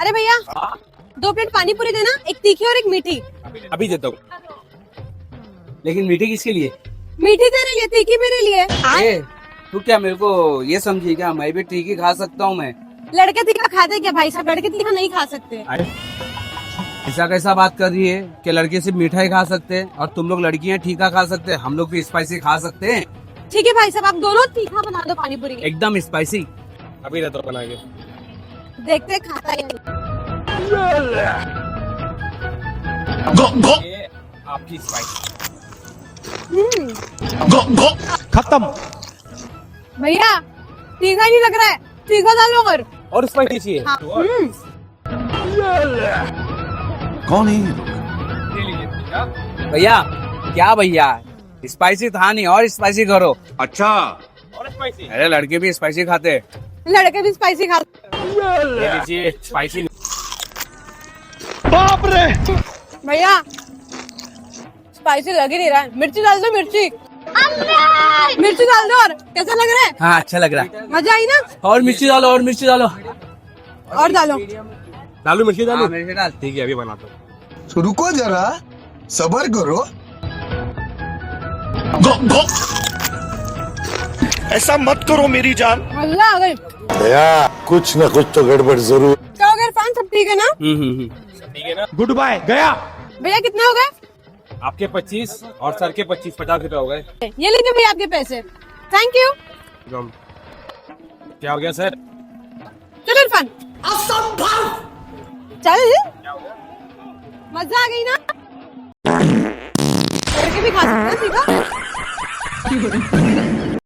अरे भैया 2 प्लेट पानी पूरी देना, एक तीखी और एक मीठी। अभी देता हूँ। लेकिन मीठी किसके लिए? मीठी तेरे लिए, तीखी मेरे लिए। ए, तू क्या मेरे को ये समझी क्या? मैं भी तीखी खा सकता हूँ मैं। लड़के तीखा खाते क्या भाई साहब? लड़के तीखा नहीं खा सकते। अरे ऐसा कैसा बात कर रही है कि लड़के सिर्फ मीठा ही खा सकते हैं और तुम लोग लड़कियां तीखा खा सकते हैं? हम लोग भी स्पाइसी खा सकते हैं। ठीक है भाई साहब, आप दोनों तीखा बना दो पानी पूरी। एकदम स्पाइसी। अभी देता हूँ बना के। देखते हैं खाता है या नहीं। ये आपकी स्पाइसी। खत्म। भैया तीखा नहीं लग रहा है, तीखा डालो और स्पाइसी चाहिए? हाँ। कौन है ये लोग? भैया क्या भैया, स्पाइसी था नहीं और स्पाइसी करो। अच्छा। और स्पाइसी? अरे लड़के भी स्पाइसी खाते हैं। लड़के भी स्पाइसी खाते। ये लीजिए स्पाइसी। बाप रे। भैया स्पाइसी लग ही नहीं रहा है, मिर्ची डाल दो, मिर्ची मिर्ची डाल दो। और कैसा लग रहा है? हाँ अच्छा लग रहा है। मजा आई ना? और मिर्ची डालो, और मिर्ची डालो। और डालो। डालू मिर्ची डालू? मिर्ची डाल। ठीक है अभी बनाता हूँ। रुको जरा, सबर करो। ऐसा मत करो मेरी जान। मजा आ गई। भैया कुछ न कुछ तो गड़बड़ जरूर। क्या हो गया इरफान, सब ठीक है ना? ठीक है ना? गुड बाय गया। भैया कितने हो गए? आपके 25 और सर के 25, 50 रुपए हो गए। ये लीजिए भैया आपके पैसे। Thank you. क्या हो गया सर? चलो इरफान। चल, मजा आ गई ना? लड़के भी खा सकते हैं, ठीक है?